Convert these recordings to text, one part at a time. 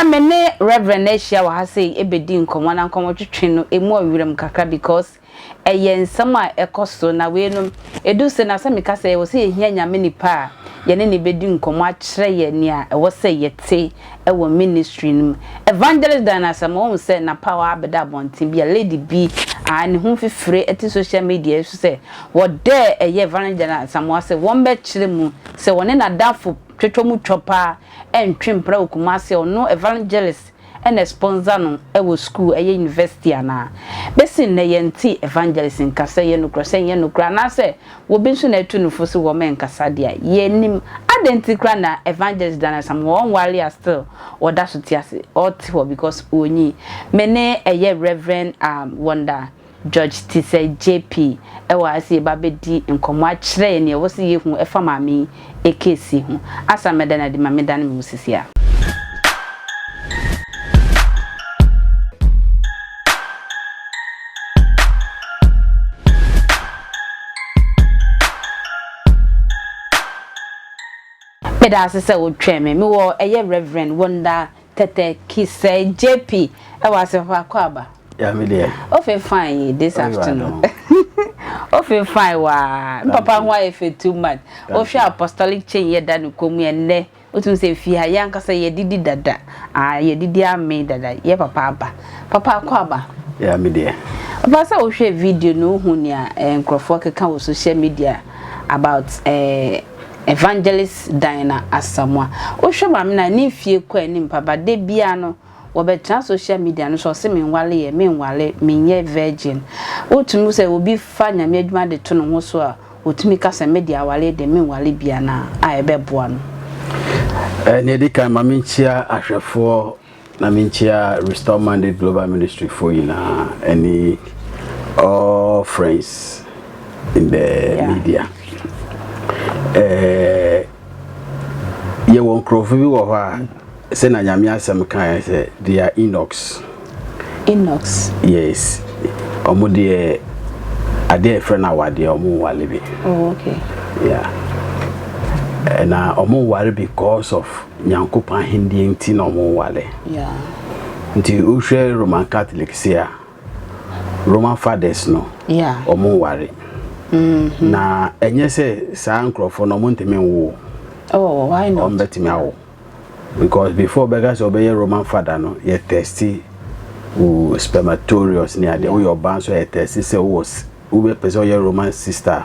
na me ne Reverend Asia wa ha say ebedi nkomo na nkomo twetwe no emu awirem kakra because yen a ekoso na we no edu se na se meka say wo se ehia nyame nipa ye ne bedi nkomo a kire ye ni a wo se yete ewo ministry no evangelist Daiana Asamoah say na power abeda bontin bia lady B and hu fifre eti social media so say wo there evangelist Daiana Asamoah say won be kire mu say won na dafo twetwomu chopa entwempra okumase ono evangelist and sponsor no ewo school university ana besin na yenti evangelist nkasa ye nukra sen ye nukra na se wo binsu na etu nufo se wo men nkasa dia ye nim identikra na evangelist Daiana Asamoah won wale still oda so tiase all because onyi mene Reverend Wonder George Kissei JP ewa asi ba bedi nkomo a kire ne wo se ye hu efa mami ekesi hu asa medana di mamedana musisia Beda se wo tweme me wo Reverend Wonder Tete Kissei JP ewa se fa kwaba ya me there o fe fine this afternoon o fe fine wa papa ho ayefe too much o hwe apostolic chain ye da no komu enne o tun se fi ha yanka se ye didi dada ye didi ame dada ye papa kwaba ya me there papa se o hwe video no hu ni a nkrofo keka wo social media about evangelist Daiana Asamoah o hwe ma me na ni fie kwa ni papa de bia no wo betra social media no so se menwale ye menwale menye virgin otunu se obi fa nyame adwuma de to no ho so a otumi ka se media wale de menwale bia na a ebeboa no ne de kan ma menchia ahwefo na menchia Restore Mandate Global Ministry for ina any all friends in the media ye won krofo bi wo ha se na nyame asem kan se they are Enox yes omo de ade friend awade omo wale bi okay yeah and omo wale because of nyankopan hindi enti na omo wale nti uhwe Roman Catholic sia Roman fathers no omo wale na enye se sa nkrofo no mo nteme wo why not betimi awo because before beggars obey Roman father no ye testy spermatorious near the your band so ye testy say was ube person your Roman sister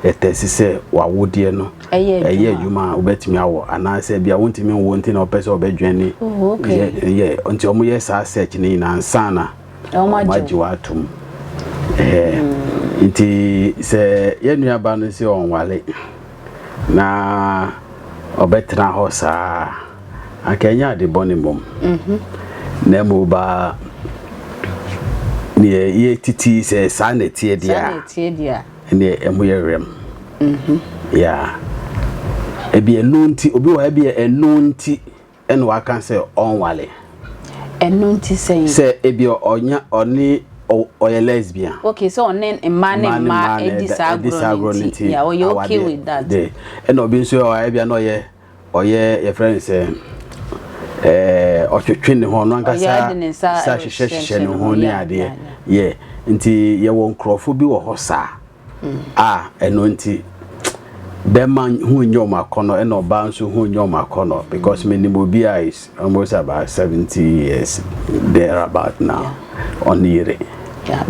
ye testy say wa wodie no eye adwuma obetimi awo ana say bia wontimi wonti na person obedwani yeah until omo ye sa search ni na ansana omajiwa atum nti se ye nuaba no si onwale na obetra hosa akenya de bonimom na mo ba ne ye titi se sanete dia ne emu yerem ya ebi enunti obi wa ebi enunti eno aka se onwale enunti se ebi onya oni oye lesbian okay so onen man disagronity yeah you okay with that eno obi nso ebi na oye your friend say otwetwe ne ho no ankasa sa hwehwe ne ho ne ade ye nti ye won krofo bi wo hosa eno nti beman hu nyom akono eno ba nso hu nyom akono because minimobia is almost about 70 years there about now on year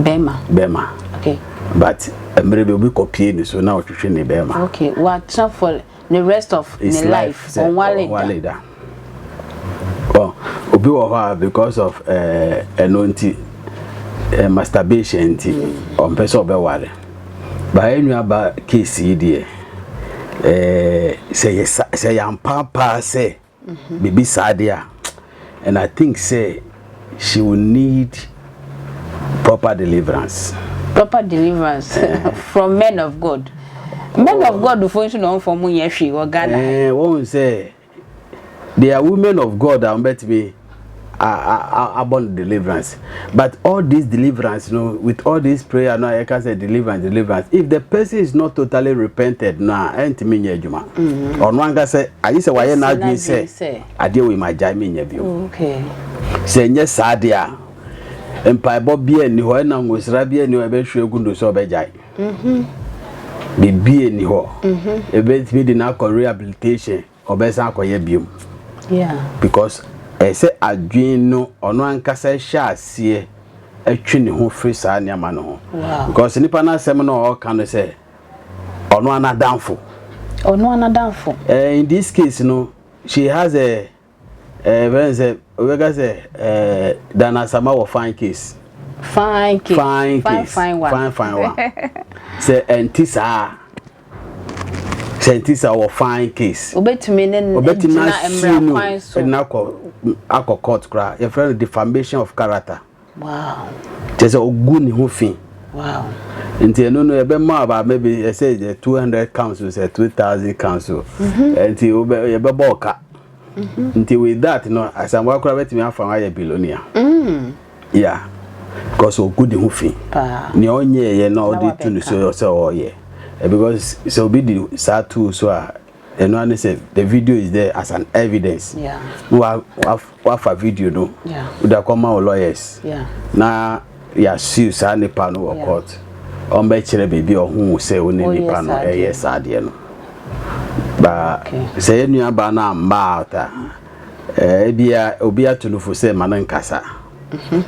bema okay but maybe we copy ni so now otwetwe ne bema okay what for the rest of his life on wale obi wo ha because of enonti masturbation on person obeware ba enu aba case die say yam papa say bibi sadia and I think say she will need proper deliverance from men of God. Men of God do function on for mu yehwe or Ghana. Won't say they are women of God that bet me about deliverance. But all this deliverance, you know, with all this prayer, now I can say deliverance. If the person is not totally repented, nah, ain't me nyejuma. Or one guy say, I used to why not me say, I deal with my jamming review. Okay. Say yes, Sadia. And Pai Bobby and Nihoana was Rabbi and you eventually good to so bejai. Be any ho. Eventually did not call rehabilitation or best uncle yebium. Yeah. Because I say I dream no on one cassa shall see a chin who free sanya mano. Wow. Because in Nipana seminar can say on one downfall. On one downfall. In this case, you know, she has a Daiana Asamoah fine case. Fine case. Fine one. Say and Tisa. Scientists are fine case. Obetumi na court cry. Your friend defamation of character. Wow. There's a good who fin. Wow. Until no a bit more about maybe I say the 200 council, say 2,000 council. Until you be boka. Until with that, you know, as I'm walking about me from I Bilonia. Yeah. Because so good who fin. Ni onye ye no di tunu so yeah. Because so be the sad too so and one say the video is there as an evidence. Yeah. We have a video no. Yeah. With the common lawyers. Yeah. Now ya sue sa nipa no court. On be chere baby or who say oni nipa no yes adie no. Ba say nua ba na mba ota. Bia obi atulufo say manan kasa.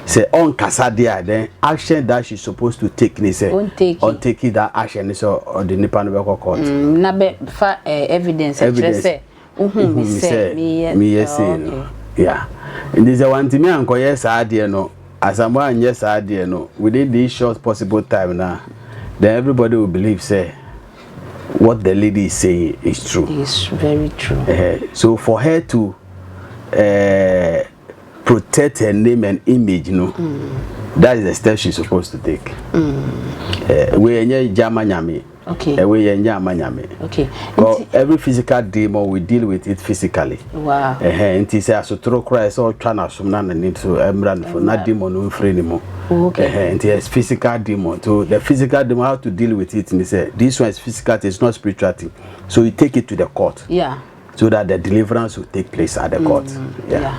Say on kasa there then action that she's supposed to take ni say on taking that action so on the nipa no be court. Na be fa evidence say me say yeah. And this one to me anko yes adie no Asamoah yes adie no within this short possible time now then everybody will believe say what the lady is saying is true. It's very true. So for her to protect her name and image, you know, that is the step she's supposed to take. We enye jama nyame. Okay. We enye jama nyame. Okay. Well, every physical demon we deal with it physically. Wow. And it say so throw cry so tryna sumna na need to emran for na demon no free anymore. Okay. And it's physical demon. So the physical demon how to deal with it and they say this one is physical, it's not spiritual thing. So you take it to the court. Yeah. So that the deliverance will take place at the court. Yeah.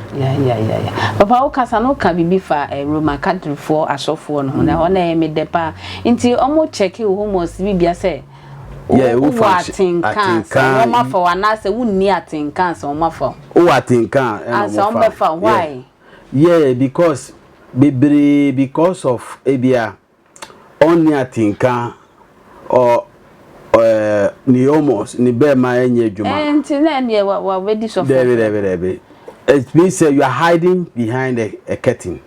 Papa o kasa no ka bibi fa Roman Catholic for asofo no na ona me depa nti omo check wo mos bibia say yeah wo atinkan so ma for wana say wunni atinkan so ma for o atinkan and so ma for why yeah because of ebia only atinkan or ni almost ni be ma enye djuma enti na ne wa wedi so for there it means you are hiding behind a curtain.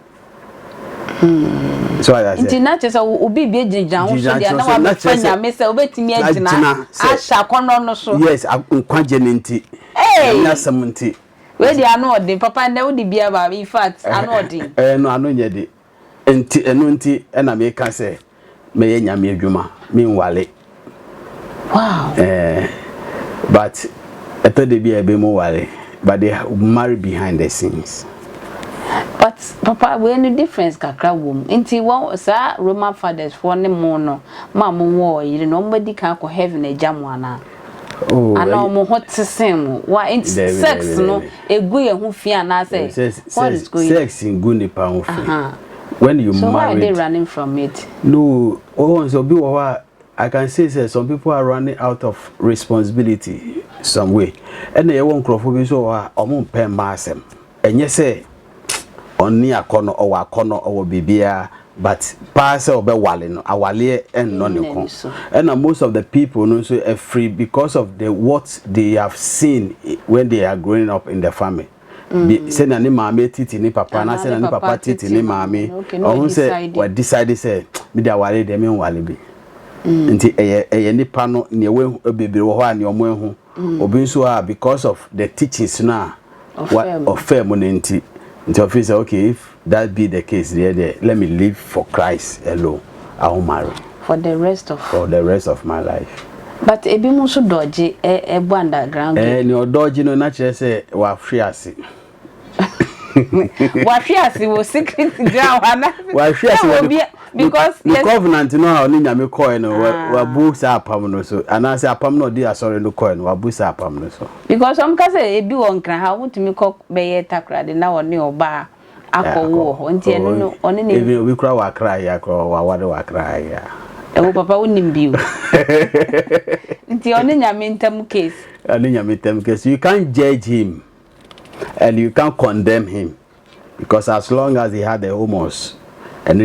So I say enti na che so obi bi ejinja ho so dia na wa fanya me say obetimi ejina asha kono no so yes nkwaje nti na samunti we dia no odin papa na odi bia ba in fact ano odin no ano nye de enti eno nti na me ka say me ye nyame adwuma me nwale. Wow. But I thought they be a bit more worried, but they marry behind the scenes. But Papa, we any difference kakra wom. Inti one sa Roman fathers for ne mono. Mama wo you nobody can go heaven e jamwana. Oh. Ana mo hot same. Why in sex no egu ye hu fia na say. What is going? Sex in good nipa hu fia. When you so married. So why are they running from it? No, so be what I can say some people are running out of responsibility some way. And they won't crop so omo pen masem. And yes say oni akono or akono or bibia but pass or be wale no awale and non and most of the people no so free because of the what they have seen when they are growing up in the family. Say na ni mama titi ni papa na say na ni papa titi ni mama. Or say what decided say me da wale dem en wale bi. Nti nipa no ne we bebere wo ho ane omo ehu obi nso a because of the teachings na of fame nti office say okay if that be the case there let me live for Christ alone I will marry for the rest of my life. But ebi mo so dodge underground ni dodge no na kire say wa free ase What she has was secret ground. Why she has because the covenant no how ni nyame coin no wa bu sa apam no so and I say apam no dey asori no coin wa bu sa apam no so because some ka say e bi won kran ha wutumi kọ beye takra de na woni oba akọwo ho nti eno no oni ne even we kra wa kra ya kra wa wade wa kra ya e wo papa wonim biu nti oni nyame ntam case oni nyame ntam case you can't judge him and you can't condemn him because as long as he had the homos and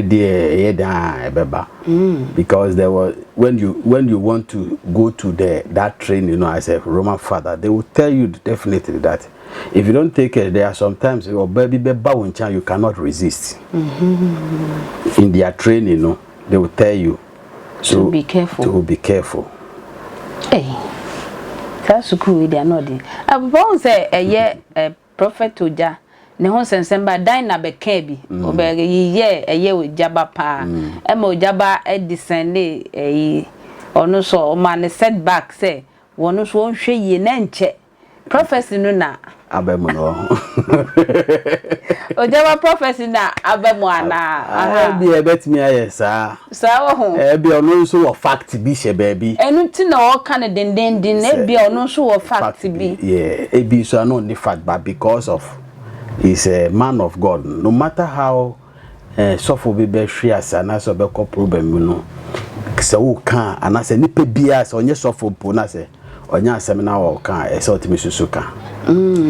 because there was when you want to go to that train, you know, as a Roman father, they will tell you definitely that if you don't take it, there are sometimes your baby you cannot resist. In their training, you know, they will tell you so to be careful. To be careful. Hey, that's cool. They are not. I say a prophet Tvgh. Ne ho sensemba Daiana be ka bi obege ye eye ojaba pa e ma ojaba e descend ono so o ma ne setback say wono so onhwe ye na nche prophecy no na abemu no ojaba prophecy na abemu ana bi e betimi aye sa wo ho bi ono so wo fact bi she baby enu ti na o kan den e bi ono so wo fact bi yeah e bi so no ni fact but because of he's a man of God. No matter how suffer be share and as a problem, you know. So can and I say nipe bias on your suffer pona say on your seminar or can a sort suka.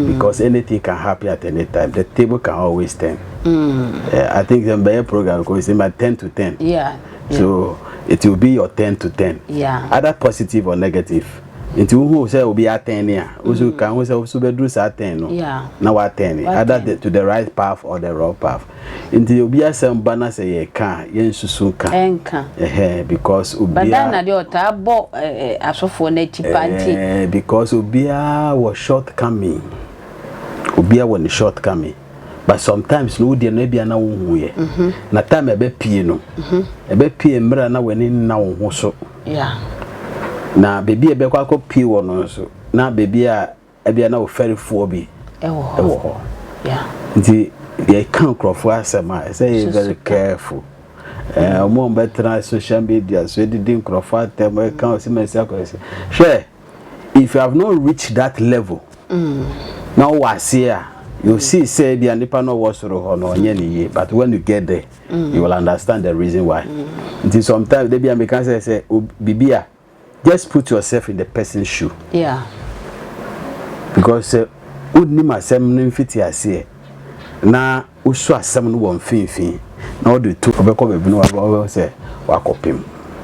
Because anything can happen at any time. The table can always turn. I think the better program goes in by 10 to 10. Yeah. So it will be your 10 to 10. Yeah. Either positive or negative. Into who say will be at 10 here. Also can we say also be do at 10 no. Yeah. Now at 10. Either to the right path or the wrong path. Into you be a some banner say ye can yen susu can. Enka. Because ubi. But then na the otabo asofo na chipanti. Because ubia was shortcoming. Ubia was shortcoming. But sometimes no dey no bia na wo hu ye. Na time ebe pie no. Ebe pie mra na weni na wo ho so. Yeah. Na baby ebe kwa ko pie wo no so. Na baby a ebia na wo ferifo bi. Ewo. Yeah. Nti ye kan crofo asema say very careful. Omo better social media so didn't crofo atem e kan o si mesi akwese. Share if you have not reached that level. Now was here you see say the nipa no was ro no onye niye but when you get there you will understand the reason why. Until sometimes they be American say bibia just put yourself in the person's shoe. Yeah. Because udni masem no mfiti ase na usu asem no won finfin na o de to obekọ bebi no wa say wakopim.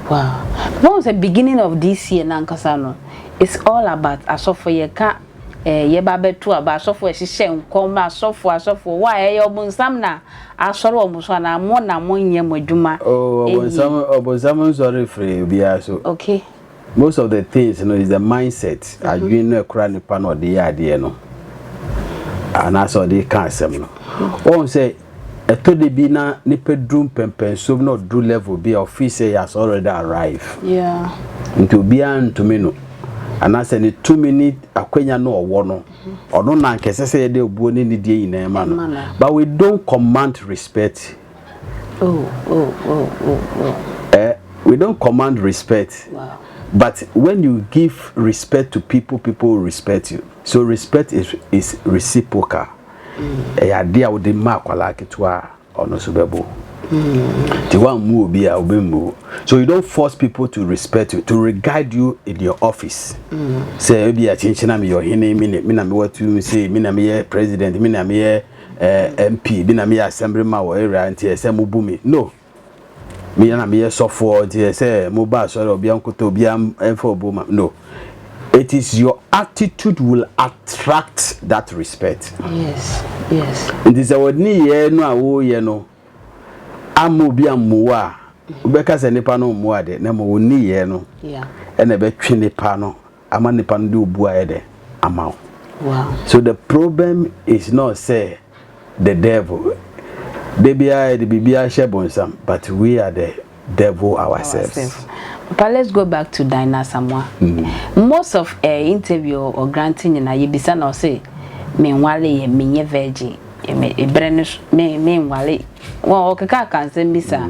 Wow. What was the beginning of this year nankasa no? It's all about asofo ye ka ye ba betu aba asofo ehihye nkom asofo wa ye obunsam na asoro omuso na mo na mo nye modwuma. Oh, obunsam sorry free bia so. Okay. Most of the things, you know, is the mindset. You know, crying pan or the idea, no. And that's all they can't say, no. One say, a to the bina nipedrum pempen so not do level be officer has already arrived. Yeah. Into beyond to me, no. And I said, 2 minutes, a quenya no or one, or no man can say they're born in the day in a manner. But we don't command respect. We don't command respect. Wow. But when you give respect to people, people will respect you. So respect is reciprocal. Idea with the mark like it were or no subebo. The one move be a move. So you don't force people to respect you, to regard you in your office. Say be a chinchina me your name minute, what you say, miname president, miname MP, miname assemblyman or area and TSM boomy. No. Me and me so for say mobile so obi ankoto obi for boma. No, it is your attitude will attract that respect. Yes. It is our ni ye no awo ye no amobi amoa ubeka se nipa no moa de na mo ni ye no. Yeah. E na be twe nipa no ama nipa no de obu aye de ama. Wow. So the problem is not say the devil. But we are the devil ourselves. But let's go back to Daiana Asamoah. Most of interview or granting in a yibisa no say, meanwhile, me virgin. e brand me wale wo okeka kan sem bisa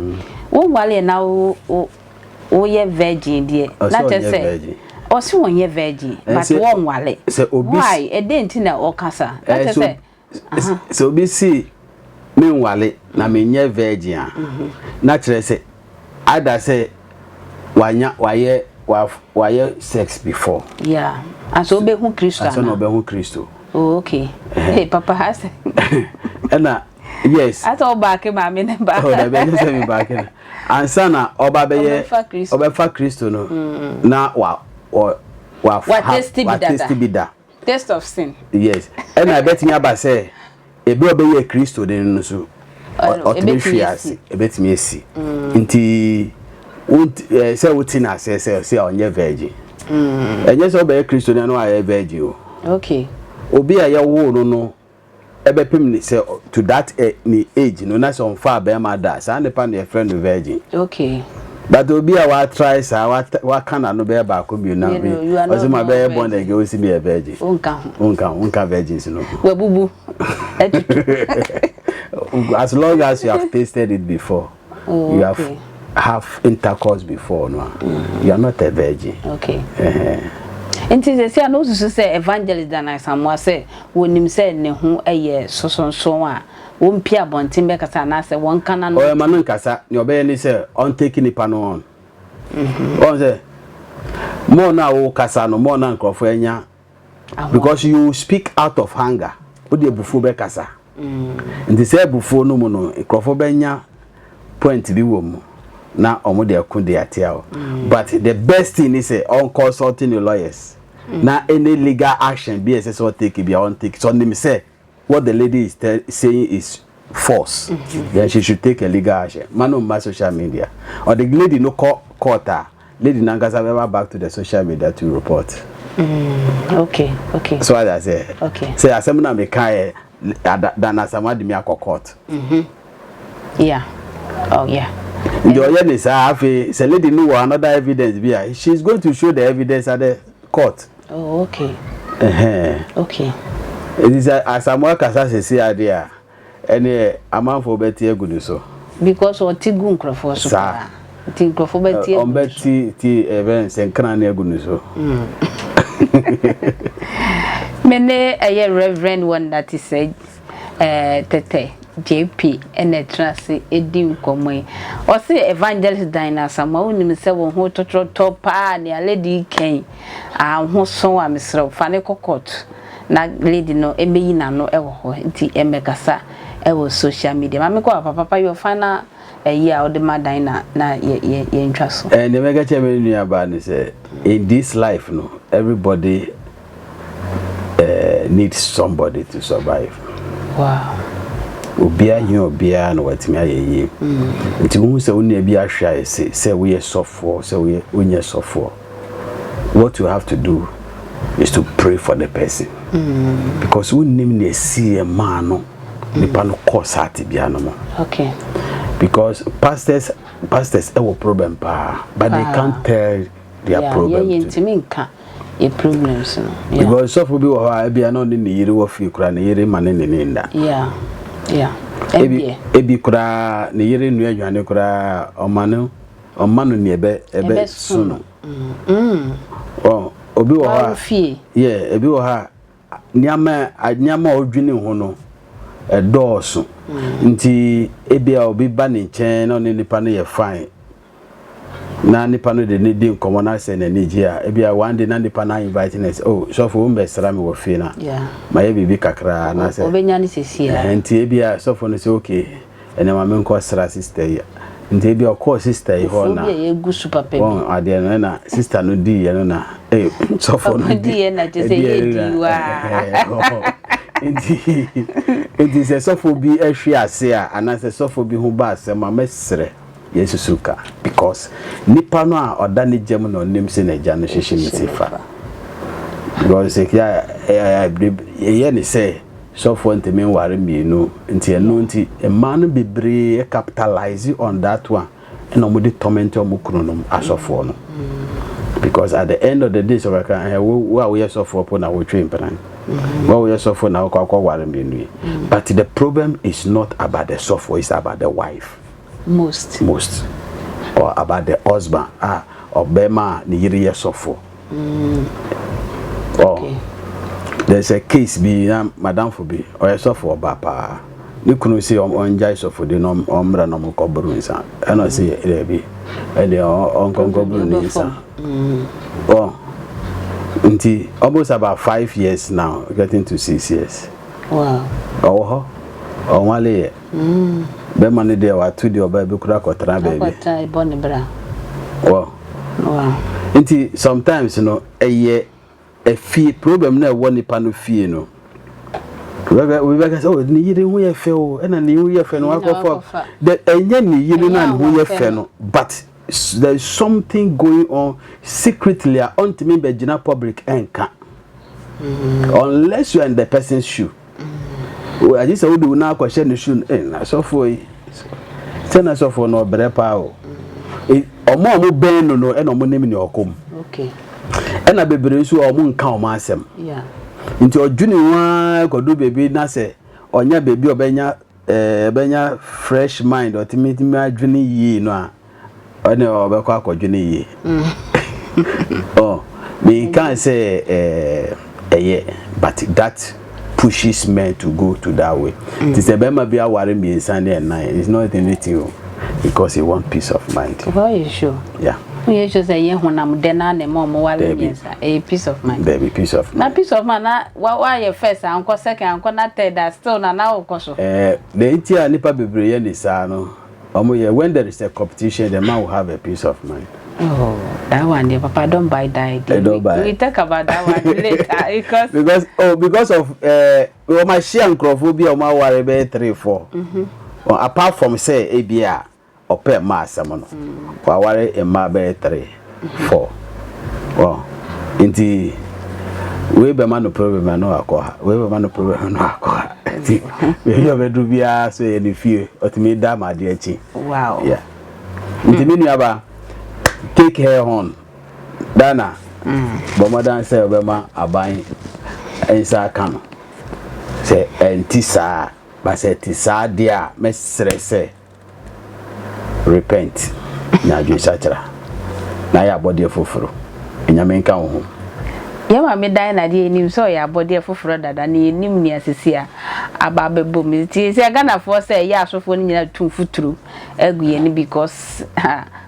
wo wale na wo ye virgin die na te say o si won ye virgin but wo wale why e dey ntina o kasa na te say so obi si me wale na me nye virgin na kire say ada say waye sex before aso be hu Kristo aso no be hu Kristo. Oh, okay. Hey, Papa has. Yes. I thought back in my minute back. Oh, the baby send me back in. And sana oba Kristo no. Na what tasty bida. Taste of sin. Yes. And I bet me aba say e be obeye Kristo den no so. Otimefiasi, e bet me esi. Nti say wutina say onye virgin. Enye so obeye Kristo den no aye virgin. Okay. Obi a yawo no ebe pem say to that age no na so far be ma da sa ne pa ne friend virgin. Okay. But obi a wa try sa wa kana no be ba ko bi na bi o ma be born again o si be a virgin. Unka virgins no. We bubu. As long as you have tasted it before, you have intercourse before, no, you are not a virgin. Okay. Nti say no so say evangelist Daiana Asamoah say wonim say ne ho eye sosonso a wo mpia bontin be kasa na say won kana no o ma no kasa ne obey ni say on take ni pa no on on say mo na wo kasa no mo na nkrofo anya because you speak out of hunger wo de bufu be kasa nti say bufu no mo no nkrofo be nya point bi wo mu na omo de akun de atia but the best thing is on consulting your lawyers. Now any legal action BSS or take it be on take. So me say what the lady is saying is false. Then she should take a legal action. Man on my social media. Or the lady no court her. Lady Nangas ever back to the social media to report. Okay. So what I say. Okay. Say asemna me kai Daiana Asamoah de me court. Yeah. Oh yeah. The audience have say lady no another evidence be. She's going to show the evidence at the court. Oh, okay. Okay. It is Asamoah kasa say idea. Any amount for better good so. Because what tigun crofo so. Ti crofo better. On better events and can na good so. Mene a reverend one that is said tete JP ene trase edim komwe o se evangelist Daiana Asamoah unim se won ho totro pa ne lady ken a ho so a misro fa ne kokot na lady no emeyi na no ewo ho nti emekasa ewo social media ma me ko papa yo final year o de ma Daiana na ye ntwa so and the mega chairman nua ba ne say in this life no everybody needs somebody to survive. Wow. Obia no watimi ayeye nti wo se woni abi ahwa say we suffer say we onye suffer. What you have to do is to pray for the person because we nim na see a man no nipa no cause ati bia no. Okay. Because pastors have problem pa but they can't tell their problem. Yeah, problems no. Because suffer bi wo ha bia no ni yiri wo fi kura na yiri mane ne nda. Yeah. Ebi kura ne yire nu adwane kura omanu ne ebe sunu. Oh, obi wo ha. Yeah, ebi wo ha nyama odwini ho no edoso. Nti ebi a obi ba ne nchen na nipa no ye fine. Na nipa no de ne di nkomo na se na nigia ebi a one day na nipa na invite us so for umbe sra me wo fi na ma ye bibi kakra na se obenya ni sesia nti ebi a so for no say okay ene ma me nko sra sister ya nti ebi a call sister yi ho na ye gu super pebi bon ade no na sister no di ye no na so for no di ye na je say ye di wa nti se so for bi ahwe ase a ana se so for bi hu ba ase ma mesre Yesusuka because nipa no a oda ne gem no nim se na gya no hwehwe misifa because ye ne say so for nteme ware mienu nti eno nti e man bebre capitalize on that one and omudi torment omukronom asofo no because at the end of the day so we are so for upon our train plan. We are so for now but the problem is not about the software, it's about the wife. Most. Or about the husband. Or Bema ni yiri sofo. Oh. There's a case be Madam Fobi or a sofo bapa. You couldn't see on Jai sofo de nom ombra no cobrunsa. And I say be and the uncle cobrunsa. Oh. Until almost about 5 years now, getting to 6 years. Wow. Oh, wale. Bema ni de wa 2 de oba be kura kotra baby. Wow. Wow. Until sometimes a fee problem na one pano fee no. We say oh ni yiri hu ye fe o na ni hu ye fe no akofo. The enye ni yiri na hu ye fe no, but there is something going on secretly on to me be gina public enka. Unless you are in the person's shoe. I just say we do na question the shoe na so for say na so for no brepa o. Omo ben no e no mo nemi ni okom. Okay. E na bebere nso omo nka omo asem. Yeah. Nti odwuni wa kodu baby na se onya baby obenya benya fresh mind ultimately adwuni yi no a one obekwa akodwuni yi. Oh, me can say but that pushes men to go to that way. This e be ma bia ware me Sunday and night. It's not anything because he want peace of mind. Why are you sure? Yeah. We just say you honam dena ne mom a peace of mind. Baby, peace of mind. Na peace of mind na why you first anko second anko na third that still na ukoso. The itia nipa bebreye ni sa no. When there is a competition the man will have a peace of mind. Oh, that one there, Papa, don't buy that. We talk about that one later because of my share and crofobia or my worry 3 4. Apart from say ABR or pet mass mono. For worry a ma 3 4. Well, indeed, we be man no problem no akwa. We be man no problem no akwa. We have do bia so any fear or to me that my dear chi. Wow. Yeah. Indeed, me aba take her on Dana. But madam say obema aban ensa kano. Say entisa but say tisa dia mesre say repent na adwe sachara. Na ya body foforo. Enyame nka wo ho. Yama me Daiana de enim so ya body foforo dada na enim ni asisi a aba bebo mi ti say Ghana for say ya asofo ni nyina tumfuturu aguye ni because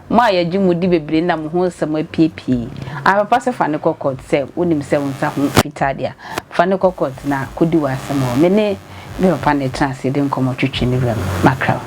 ma ya jumudi bebre na mo ho nsam apiepie apapa se fa ne kokot se wonim se wonsa ho fitadia fa ne kokot na kodi wa asam o me ne me papa ne trans de nkomo twetwe ni rem makra